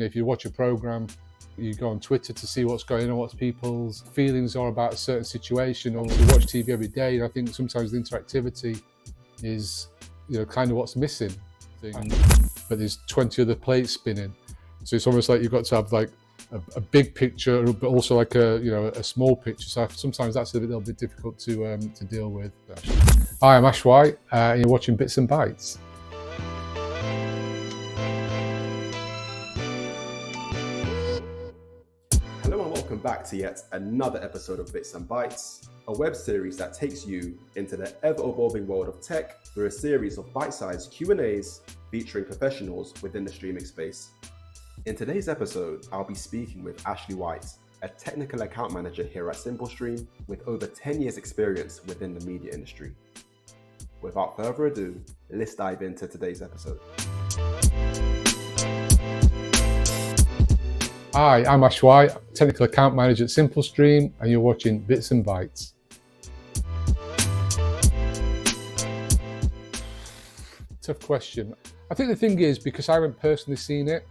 If you watch a program, you go on Twitter to see what's going on, what people's feelings are about a certain situation, or you watch TV every day. And I think sometimes the interactivity is, kind of what's missing. But there's 20 other plates spinning, so it's almost like you've got to have like a big picture, but also like a small picture. So sometimes that's a little bit difficult to deal with. Hi, I'm Ash White, and you're watching Bits and Bytes. Hello and welcome back to yet another episode of Bits and Bytes, a web series that takes you into the ever-evolving world of tech through a series of bite-sized Q&As featuring professionals within the streaming space. In today's episode, I'll be speaking with Ashley White, a technical account manager here at Simplestream with over 10 years experience within the media industry. Without further ado, let's dive into today's episode. Hi, I'm Ash White, technical account manager at Simplestream, and you're watching Bits and Bytes. Tough question. I think the thing is, because I haven't personally seen it,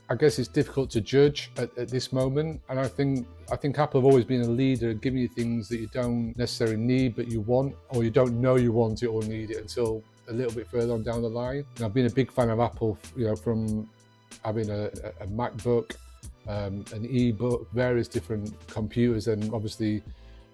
I guess it's difficult to judge at this moment. And I think Apple have always been a leader in giving you things that you don't necessarily need, but you want, or you don't know you want it or need it until a little bit further on down the line. And I've been a big fan of Apple, from having a MacBook, an e-book, various different computers, and obviously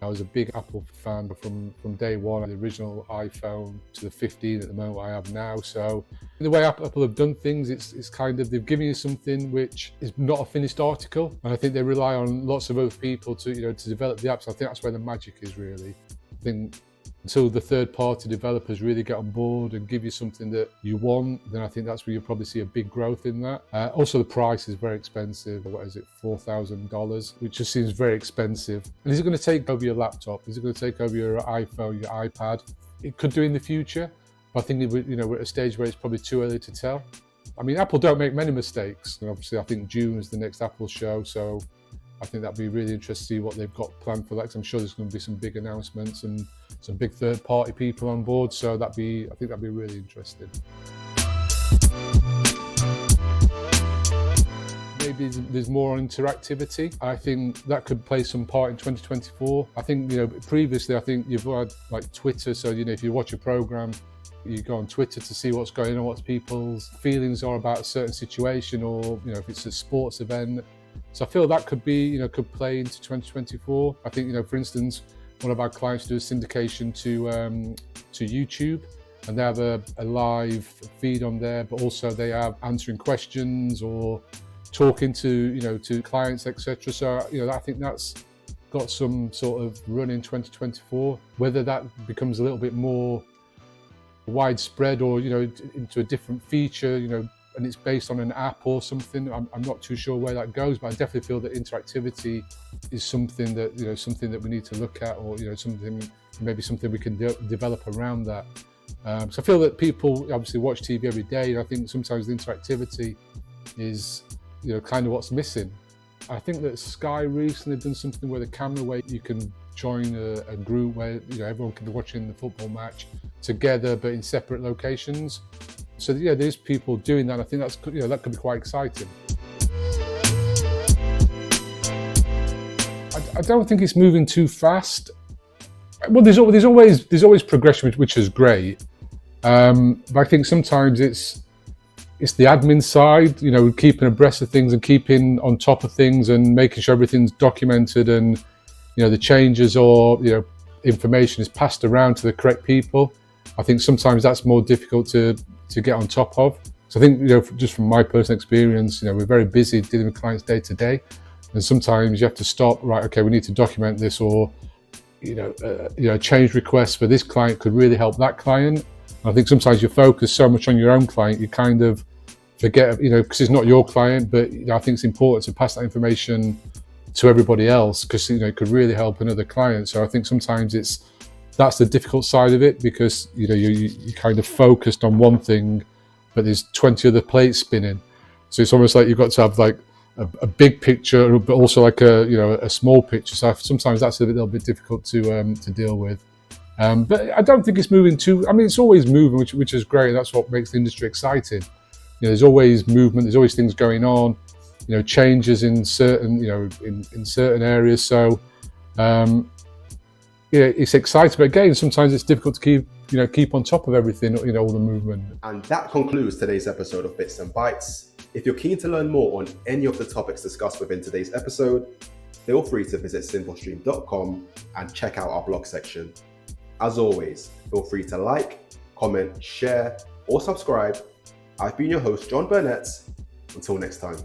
I was a big Apple fan from day one, the original iPhone to the 15 at the moment I have now. So the way Apple have done things, it's kind of, they've given you something which is not a finished article, and I think they rely on lots of other people to to develop the apps. I think that's where the magic is really. I think until the third-party developers really get on board and give you something that you want, then I think that's where you'll probably see a big growth in that. Also, the price is very expensive. What is it, $4,000, which just seems very expensive. And is it going to take over your laptop? Is it going to take over your iPhone, your iPad? It could do in the future, but I think we're at a stage where it's probably too early to tell. I mean, Apple don't make many mistakes, and obviously I think June is the next Apple show, so I think that'd be really interesting to see what they've got planned for that, because I'm sure there's going to be some big announcements and some big third-party people on board. So I think that'd be really interesting. Maybe there's more on interactivity. I think that could play some part in 2024. I think previously you've had like Twitter. So if you watch a program, you go on Twitter to see what's going on, what people's feelings are about a certain situation, or if it's a sports event. So I feel that could be, could play into 2024. I think, for instance, one of our clients do a syndication to YouTube, and they have a live feed on there, but also they have answering questions or talking to clients, etc. So I think that's got some sort of run in 2024. Whether that becomes a little bit more widespread or into a different feature, and it's based on an app or something. I'm not too sure where that goes, but I definitely feel that interactivity is something that something that we need to look at, or maybe something we can develop around that. So I feel that people obviously watch TV every day, and I think sometimes the interactivity is kind of what's missing. I think that Sky recently done something with a camera where you can join a group where everyone can be watching the football match together, but in separate locations. So there's people doing that. I think that could be quite exciting. I don't think it's moving too fast. Well, there's always progression, which is great. But I think sometimes it's the admin side, keeping abreast of things and keeping on top of things and making sure everything's documented, and the changes or information is passed around to the correct people. I think sometimes that's more difficult to get on top of. So I think, just from my personal experience, we're very busy dealing with clients day to day. And sometimes you have to stop, right, okay, we need to document this, or, change requests for this client could really help that client. And I think sometimes you focus so much on your own client, you kind of forget, because it's not your client, but I think it's important to pass that information to everybody else, because, it could really help another client. So I think sometimes that's the difficult side of it, because you kind of focused on one thing, but there's 20 other plates spinning. So it's almost like you've got to have like a big picture, but also like a small picture. So sometimes that's a little bit difficult to deal with. But I don't think it's moving too. I mean, it's always moving, which is great. That's what makes the industry exciting. There's always movement. There's always things going on. changes in certain, in certain areas. So, it's exciting, but again, sometimes it's difficult to keep on top of everything, all the movement. And that concludes today's episode of Bits and Bytes. If you're keen to learn more on any of the topics discussed within today's episode, feel free to visit simplestream.com and check out our blog section. As always, feel free to like, comment, share, or subscribe. I've been your host, John Burnett. Until next time.